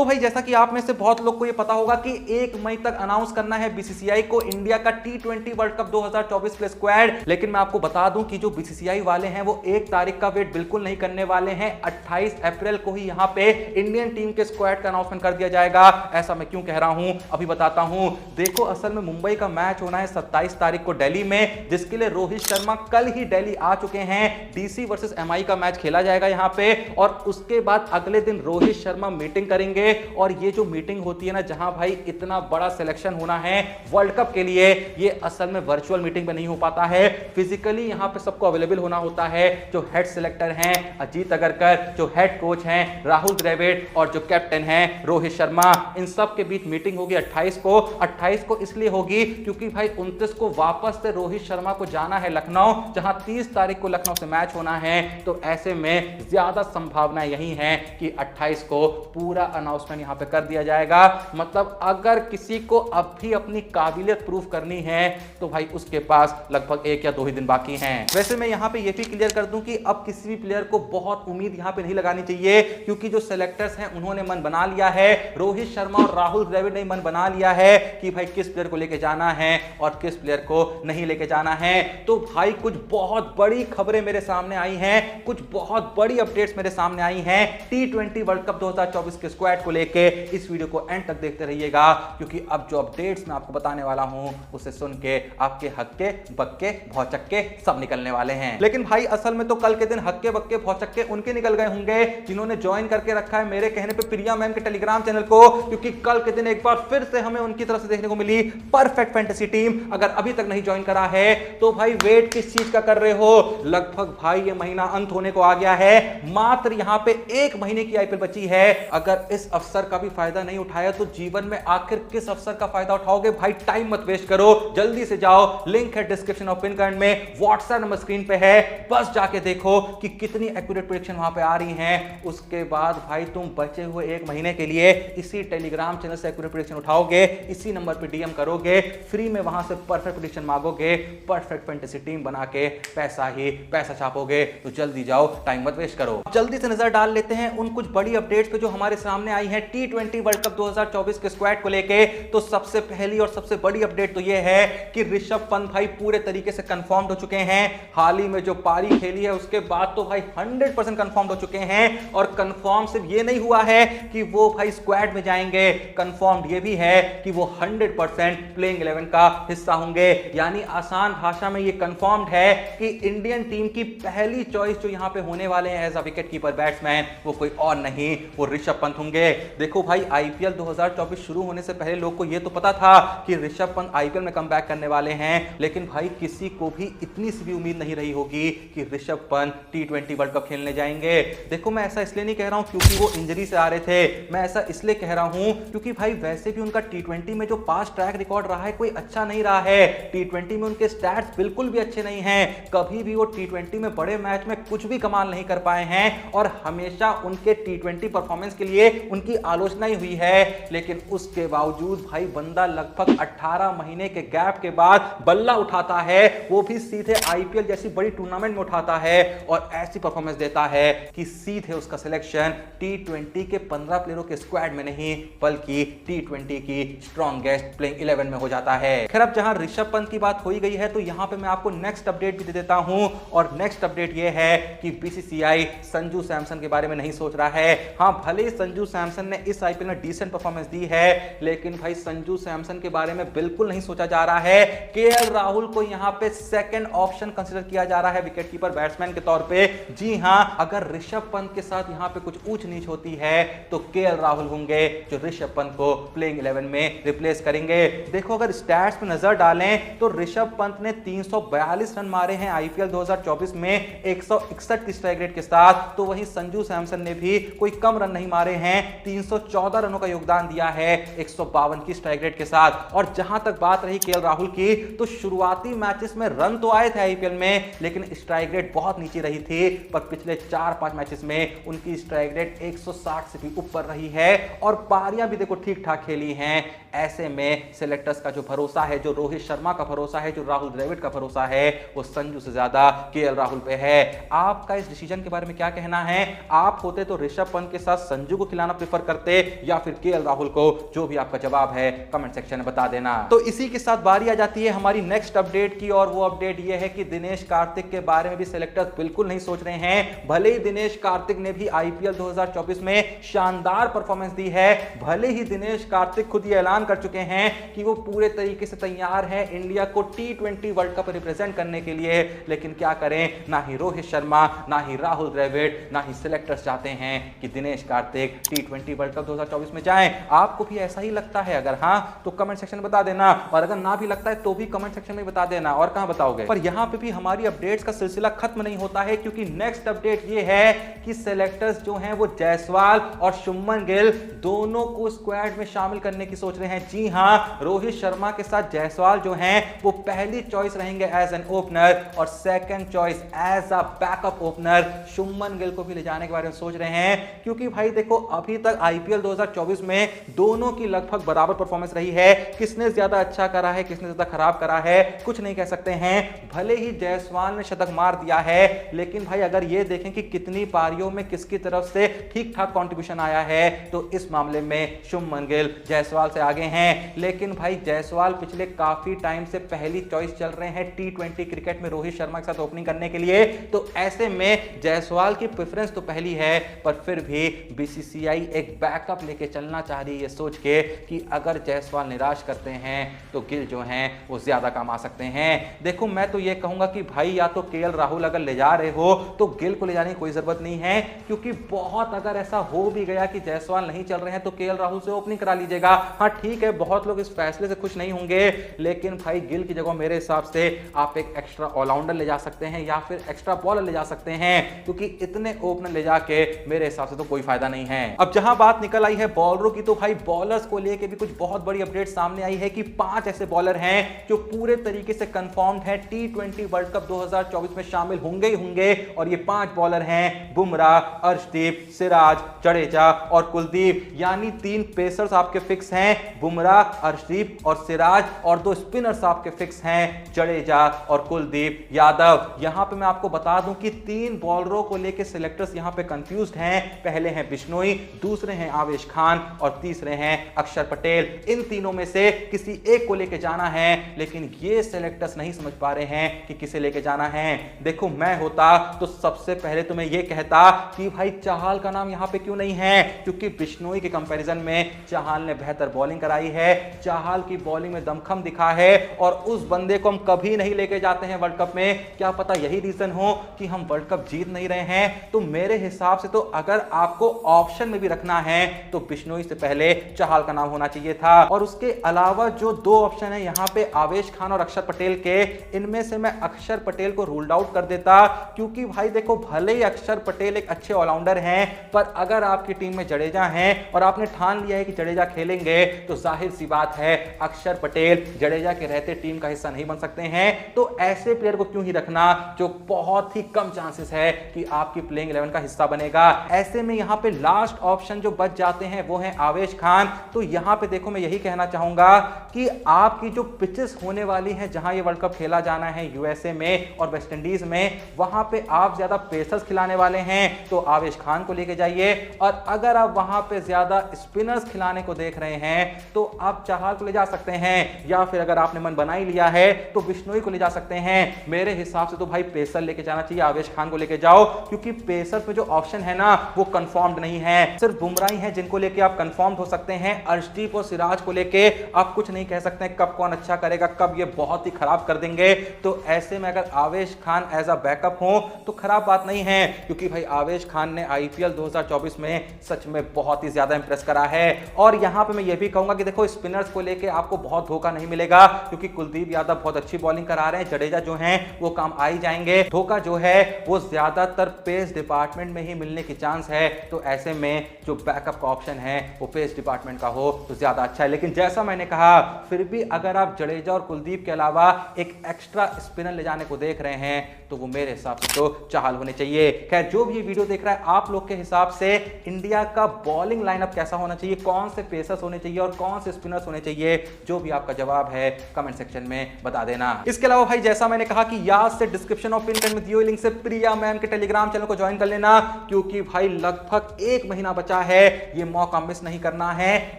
दोस्तों भाई जैसा कि आप में से बहुत लोग को ये पता होगा कि 1 मई तक अनाउंस करना है बीसीसीआई को इंडिया का T20 वर्ल्ड कप 2024 के स्क्वाड। लेकिन मैं आपको बता दूं कि जो बीसीसीआई वाले हैं वो 1 तारीख का वेट बिल्कुल नहीं करने वाले हैं। 28 अप्रैल को ही यहां पे इंडियन टीम के स्क्वाड का अनाउंसमेंट कर दिया जाएगा। ऐसा मैं क्यों कह रहा हूं अभी बताता हूं। देखो असल में मुंबई का मैच होना है 27 तारीख को दिल्ली में, जिसके लिए रोहित शर्मा कल ही दिल्ली आ चुके हैं। डीसी वर्सेस एमआई का मैच खेला जाएगा यहां पे और उसके बाद अगले दिन रोहित शर्मा मीटिंग करेंगे। और ये जो मीटिंग होती है ना, जहां भाई इतना बड़ा सिलेक्शन होना है वर्ल्ड कप के लिए, ये असल में वर्चुअल मीटिंग में नहीं हो पाता है। फिजिकली यहां पे सबको अवेलेबल होना होता है। जो हेड सिलेक्टर हैं अजीत अगरकर, जो हेड कोच हैं राहुल द्रविड़ और जो कैप्टन हैं रोहित शर्मा, इन सब के बीच मीटिंग होगी 28 को। 28 को इसलिए होगी क्योंकि भाई 29 को वापस से रोहित शर्मा को जाना है लखनऊ, जहां 30 तारीख को लखनऊ से मैच होना है। तो ऐसे में ज्यादा संभावना यही है कि 28 को पूरा अनाउंसमेंट यहां पे कर दिया जाएगा। मतलब अगर किसी को अब भी अपनी काबिलियत प्रूफ करनी है तो भाई उसके पास लगभग 1 या 2 ही दिन बाकी हैं। वैसे मैं यहां पे ये भी क्लियर कर दूं कि अब किसी भी प्लेयर को बहुत उम्मीद यहां पे नहीं लगानी चाहिए, क्योंकि जो सिलेक्टर्स हैं उन्होंने मन बना लिया है। रोहित शर्मा और राहुल द्रविड़ ने मन बना लिया है कि भाई किस प्लेयर को लेके जाना है और किस प्लेयर को नहीं लेके जाना है। तो भाई कुछ बहुत बड़ी खबरें मेरे सामने आई हैं, कुछ बहुत बड़ी अपडेट्स मेरे सामने आई हैं T20 वर्ल्ड कप 2024 के स्क्वाड को लेके। इस वीडियो को एंड तक देखते रहिएगा, क्योंकि अब जो अपडेट्स मैं आपको बताने वाला हूं उसे सुन के आपके हक्के बक्के भौचक्के सब निकलने वाले हैं। लेकिन भाई असल में तो कल के दिन हक्के बक्के भौचक्के उनके निकल गए होंगे जिन्होंने ज्वाइन करके रखा है मेरे कहने पे प्रिया मैम के टेलीग्राम चैनल को, क्योंकि कल के दिन एक बार फिर से हमें उनकी तरफ से देखने को मिली परफेक्ट फैंटेसी टीम। अगर अभी तक नहीं ज्वाइन करा है तो भाई वेट किस चीज का कर रहे हो। लगभग भाई ये महीना अंत होने को आ गया है, मात्र यहां पे 1 महीने की आईपीएल बची है। अगर इस अवसर का भी फायदा नहीं उठाया तो जीवन में आखिर किस अवसर का फायदा उठाओगे। भाई टाइम मत वेस्ट करो, जल्दी से जाओ, लिंक है डिस्क्रिप्शन और पिन कमेंट में, व्हाट्सएप नंबर स्क्रीन पे है, बस जाके देखो कि कितनी एक्यूरेट प्रेडिक्शन वहां पे आ रही हैं। उसके बाद भाई तुम बचे हुए 1 महीने के लिए इसी टेलीग्राम चैनल से एक्यूरेट प्रेडिक्शन उठाओगे, इसी नंबर पे डीएम करोगे, फ्री में वहां से परफेक्ट प्रेडिक्शन मांगोगे, परफेक्ट फैंटेसी टीम बना के पैसा ही पैसा छापोगे। तो जल्दी जाओ, टाइम मत वेस्ट करो। जल्दी से नजर डाल लेते हैं उन कुछ बड़ी अपडेट्स पे जो हमारे सामने आई है T20 वर्ल्ड कप 2024 के स्क्वाड को लेके। तो सबसे पहली और सबसे बड़ी अपडेट तो ये है कि ऋषभ पंत भाई पूरे तरीके से कंफर्म्ड हो चुके हैं। हाल ही में जो पारी खेली है उसके बाद तो भाई 100% कंफर्म्ड हो चुके हैं। और कंफर्म सिर्फ ये नहीं हुआ है कि वो भाई स्क्वाड में जाएंगे, कंफर्म्ड ये भी है कि वो 100% प्लेइंग 11 का हिस्सा होंगे। यानी आसान भाषा में ये कंफर्म्ड है कि इंडियन टीम की पहली चॉइस जो यहां पे होने वाले हैं as a wicket keeper batsman, वो कोई और नहीं, वो ऋषभ पंत होंगे। देखो भाई आईपीएल 2024 शुरू होने से पहले लोग को ये तो पता था कि ऋषभ पंत आईपीएल में कमबैक करने वाले हैं, लेकिन भाई किसी को भी इतनी सी भी उम्मीद नहीं रही होगी कि Rishabh Pant T20 world cup खेलने जाएंगे। देखो मैं ऐसा इसलिए नहीं कह रहा हूं क्योंकि वो इंजरी से आ रहे थे, मैं ऐसा इसलिए कह रहा हूं क्योंकि भाई वैसे भी उनका T20 में जो पास्ट ट्रैक रिकॉर्ड रहा है कोई अच्छा नहीं रहा है। T20 में उनके स्टैट्स बिल्कुल भी अच्छे नहीं हैं, कभी भी वो T20 में बड़े मैच में कुछ भी कमाल नहीं कर पाए हैं और हमेशा उनके T20 परफॉर्मेंस के लिए उनकी आलोचना ही हुई है। लेकिन उसके बावजूद भाई बंदा लगभग 18 महीने के गैप के बाद बल्ला उठाता है, वो भी सीधे आईपीएल जैसी बड़ी टूर्नामेंट में उठाता है और ऐसी परफॉर्मेंस देता है कि सीधे उसका सिलेक्शन T20 के 15 प्लेयरों के स्क्वाड में नहीं बल्कि T20 की स्ट्रॉन्गेस्ट प्लेइंग 11 में हो जाता है। खैर अब जहां ऋषभ पंत की बात हो ही गई है तो यहां पे मैं आपको नेक्स्ट अपडेट भी दे देता हूं और नेक्स्ट अपडेट ये है कि बीसीसीआई संजू सैमसन के बारे में नहीं सोच रहा है। हां भले ही संजू सैमसन ने इस आईपीएल में डिसेंट परफॉर्मेंस दी है, लेकिन भाई संजू सैमसन के बारे में बिल्कुल नहीं सोचा जा रहा है। केएल राहुल को यहां पे सेकंड ऑप्शन कंसीडर किया जा रहा है विकेट कीपर बैट्समैन के तौर पे। जी हां, अगर ऋषभ पंत के साथ यहां पे कुछ ऊंच नीच होती है तो केएल राहुल होंगे जो ऋषभ पंत को प्लेइंग 11 में रिप्लेस करेंगे। देखो अगर स्टैट्स पे नजर डालें तो ऋषभ पंत ने 342 रन मारे हैं आईपीएल 2024 में 161 की स्ट्राइक रेट के साथ, तो वहीं संजू सैमसन ने भी कोई कम रन नहीं मारे हैं, 314 रनों का योगदान दिया है 152 की स्ट्राइक रेट के साथ। और जहां तक बात रही केएल राहुल की, तो शुरुआती मैचेस में रन तो आए थे आईपीएल में, लेकिन स्ट्राइक रेट बहुत नीचे रही थी। पर पिछले 4-5 मैचेस में उनकी स्ट्राइक रेट 160 से भी ऊपर रही है और पारियां भी देखो ठीक ठाक खेली हैं। ऐसे में सिलेक्टर्स का जो भरोसा है, जो रोहित शर्मा का भरोसा है, जो राहुल द्रविड़ का भरोसा है, वो संजू से ज्यादा केएल राहुल पे है। आपका इस डिसीजन के बारे में क्या कहना है? आप होते तो ऋषभ पंत के साथ संजू को खिलाना प्रेफर प्रीफर करते या फिर केएल राहुल को? जो भी आपका जवाब है कमेंट सेक्शन में बता देना। तो इसी के साथ बारी आ जाती है हमारी नेक्स्ट अपडेट की, और वो अपडेट ये है कि दिनेश कार्तिक के बारे में भी सिलेक्टर्स बिल्कुल नहीं सोच रहे हैं। भले ही दिनेश कार्तिक ने भी आईपीएल 2024 में शानदार परफॉर्मेंस दी है, भले ही दिनेश कार्तिक खुद ये ऐलान कर चुके हैं कि वो पूरे तरीके से तैयार है इंडिया को टी20 वर्ल्ड कप रिप्रेजेंट करने के लिए, लेकिन क्या करें, ना ही रोहित शर्मा, ना ही राहुल द्रविड़, ना ही सिलेक्टर्स चाहते हैं कि दिनेश कार्तिक टी20 वर्ल्ड कप 2024 में जाएं। आपको भी ऐसा ही लगता है? अगर हां तो कमेंट सेक्शन में बता देना, और अगर ना भी लगता है तो भी कमेंट सेक्शन में बता देना। और कहां बताओगे? पर यहां पे भी हमारी अपडेट्स का सिलसिला खत्म नहीं होता है, क्योंकि नेक्स्ट अपडेट ये है कि सिलेक्टर्स जो हैं वो जायसवाल और शुभमन गिल दोनों को स्क्वाड में शामिल करने की सोच रहे हैं। जी हां, रोहित शर्मा के साथ जायसवाल जो हैं वो पहली चॉइस रहेंगे एज एन ओपनर, और second choice as a backup opener Shubman Gill को भी ले जाने के बारे में सोच रहे हैं। क्योंकि भाई देखो, अभी तक आईपीएल 2024 में दोनों की लगभग बराबर परफॉर्मेंस रही है। किसने ज्यादा अच्छा करा है, किसने ज्यादा खराब करा है, कुछ नहीं कह सकते हैं। भले ही जायसवाल ने शतक मार दिया है, लेकिन भाई अगर ये देखें कि कितनी पारियों में किसकी तरफ से ठीक ठाक कंट्रीब्यूशन आया है, तो इस मामले में शुभमन गिल जायसवाल से आगे हैं। लेकिन भाई जायसवाल पिछले काफी टाइम से पहली चॉइस चल रहे हैं टी20 क्रिकेट में रोहित शर्मा के साथ ओपनिंग करने के लिए, तो ऐसे में जायसवाल की प्रेफरेंस तो पहली है, पर फिर भी बीसीसीआई एक बैकअप लेके चलना चाह रही है, ये सोच के कि अगर जायसवाल निराश करते हैं तो गिल जो हैं वो ज्यादा काम आ सकते हैं। देखो, मैं तो ये कहूंगा कि भाई या तो केएल राहुल अगर ले जा रहे हो तो गिल को ले जाने की कोई जरूरत नहीं है, क्योंकि बहुत अगर ऐसा हो भी गया कि जायसवाल नहीं चल रहे हैं तो केएल राहुल से ओपनिंग करा लीजिएगा। हाँ ठीक है, बहुत लोग इस फैसले से खुश नहीं होंगे, लेकिन भाई गिल की जगह मेरे हिसाब से आप एक एक्स्ट्रा ऑलराउंडर ले जा सकते हैं या फिर एक्स्ट्रा बॉलर ले जा सकते हैं, क्योंकि इतने ओपनर ले जाके मेरे हिसाब से तो कोई फायदा नहीं है। अब जहां बात निकल आई है बॉलरों की, तो भाई बॉलर्स को लेके भी कुछ बहुत बड़ी अपडेट सामने आई है कि 5 ऐसे बॉलर हैं जो पूरे तरीके से कंफर्म्ड हैं टी20 वर्ल्ड कप 2024 में शामिल होंगे ही होंगे। और ये 5 बॉलर हैं बुमराह, अर्शदीप, सिराज, जडेजा और कुलदीप, यानी 3 पेसर्स आपके फिक्स हैं, बुमराह, अर्शदीप और सिराज, और 2 स्पिनर्स आपके फिक्स हैं, जडेजा और कुलदीप यादव। यहां पे मैं आपको बता दूं कि 3 बॉलरों को लेके सिलेक्टर्स यहां पे कंफ्यूज्ड हैं। पहले हैं बिश्नोई, दूसरे हैं आवेश खान और तीसरे हैं अक्षर पटेल। इन तीनों में से किसी एक को लेके जाना है, लेकिन ये सिलेक्टर्स नहीं समझ पा रहे हैं कि किसे लेके जाना है। देखो, मैं होता तो सबसे पहले तो मैं ये कहता कि भाई चाहल का नाम यहां पे क्यों नहीं है, क्योंकि बिश्नोई के कंपैरिजन में चाहल ने बेहतर बॉलिंग कराई है, चाहल की बॉलिंग में दमखम दिखा है, और उस बंदे को हम कभी नहीं लेके जाते हैं वर्ल्ड कप में। क्या पता यही रीजन हो कि हम वर्ल्ड कप जीत नहीं रहे हैं। तो मेरे हिसाब से तो अगर आपको ऑप्शन में भी रखना है तो बिश्नोई से पहले चाहल का नाम होना चाहिए था। और उसके अलावा जो 2 ऑप्शन है यहाँ पे आवेश खान और अक्षर पटेल के, इनमें से मैं अक्षर पटेल को रूल्ड आउट कर देता, क्योंकि भाई देखो, भले ही अक्षर पटेल एक अच्छे ऑलराउंडर हैं, पर अगर आपकी टीम में जडेजा हैं और आपने ठान लिया है कि जडेजा खेलेंगे, तो जाहिर सी बात है अक्षर पटेल जडेजा के रहते टीम का हिस्सा नहीं बन सकते हैं। तो ऐसे प्लेयर को क्यों ही रखना जो बहुत ही कम चांसेस है कि आपकी प्लेइंग 11 का हिस्सा बनेगा। ऐसे में यहाँ पे लास्ट ऑप्शन जो बच जाते हैं वो है आवेश खान। तो यहाँ पे देखो, मैं यही कहना चाहूंगा कि आपकी जो पिचेस होने वाली हैं जहां ये वर्ल्ड कप खेला जाना है यूएसए में और वेस्ट इंडीज में, वहां पे आप ज्यादा पेसर्स खिलाने वाले हैं तो आवेश खान को लेके जाइए, और अगर आप वहां पे ज्यादा स्पिनर्स खिलाने को देख रहे हैं तो आप चाहल को ले जा सकते हैं, या फिर अगर आपने मन बना ही लिया है तो बिश्नोई को ले जा सकते हैं। मेरे हिसाब से तो भाई पेसर लेके जाना चाहिए, आवेश खान को लेके जाओ, क्योंकि पेसर पे जो ऑप्शन है ना वो कंफर्म्ड नहीं है, सिर्फ बुमराह ही है जिनको लेके आप कंफर्म्ड हो सकते हैं। अर्शदीप और सिराज को लेके आप कुछ नहीं कह सकते हैं कब कौन अच्छा करेगा, कब ये बहुत ही खराब कर देंगे। तो ऐसे में अगर आवेश खान एज अ बैकअप हो तो खराब बात नहीं है, क्योंकि भाई आवेश खान ने आईपीएल 2024 में सच में बहुत ही ज्यादा इंप्रेस करा है। और यहां पे मैं ये भी कहूंगा कि देखो, स्पिनर्स को लेके आपको बहुत धोखा नहीं मिलेगा, क्योंकि कुलदीप यादव बहुत अच्छी बॉलिंग करा रहे हैं, जडेजा जो हैं वो काम आ ही जाएंगे। धोखा जो है वो ज्यादातर पेस डिपार्टमेंट में ही मिलने की चांस है, तो ऐसे में जो बैकअप का ऑप्शन है वो पेस डिपार्टमेंट का हो तो ज्यादा अच्छा है। लेकिन जैसा मैंने कहा, फिर भी अगर आप जडेजा और कुलदीप के अलावा एक एक्स्ट्रा स्पिनर ले जाने को देख रहे हैं तो वो मेरे हिसाब से तो चाहल होने चाहिए। खैर, जो भी वीडियो देख रहा है, आप लोग के हिसाब से इंडिया का बॉलिंग लाइनअप कैसा होना चाहिए, कौन से पेसर्स होने चाहिए और कौन से स्पिनर्स होने चाहिए, जो भी आपका जवाब है कमेंट सेक्शन में बता देना। इसके अलावा भाई जैसा मैंने कहा कि याद से डिस्क्रिप्शन और पिन में दिए हुए लिंक से प्रिया मैम के टेलीग्राम चैनल को ज्वाइन कर लेना, क्योंकि भाई लगभग 1 महीना बचा है, ये मौका मिस नहीं करना है।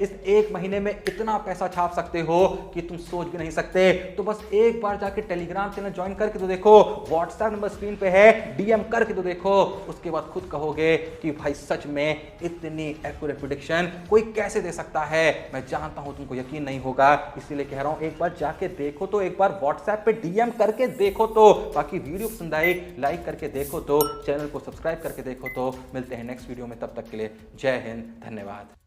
इस एक महीने में इतना पैसा छाप सकते हो कि तुम सोच भी नहीं सकते। तो बस एक बार जाके टेलीग्राम चैनल ज्वाइन करके तो देखो, व्हाट्सएप नंबर स्क्रीन पे है, डीएम करके तो देखो, उसके बाद खुद कहोगे कि भाई सच में इतनी एक्यूरेट प्रेडिक्शन कोई कैसे दे सकता है। मैं जानता हूं तुमको यकीन नहीं होगा, इसीलिए कह रहा हूं एक बार जाके देखो, तो एक बार व्हाट्सएप पे डीएम करके देखो। तो बाकी वीडियो पसंद आई लाइक करके देखो, तो चैनल को सब्सक्राइब करके देखो। तो मिलते हैं नेक्स्ट वीडियो में, तब तक के लिए जय हिंद, धन्यवाद।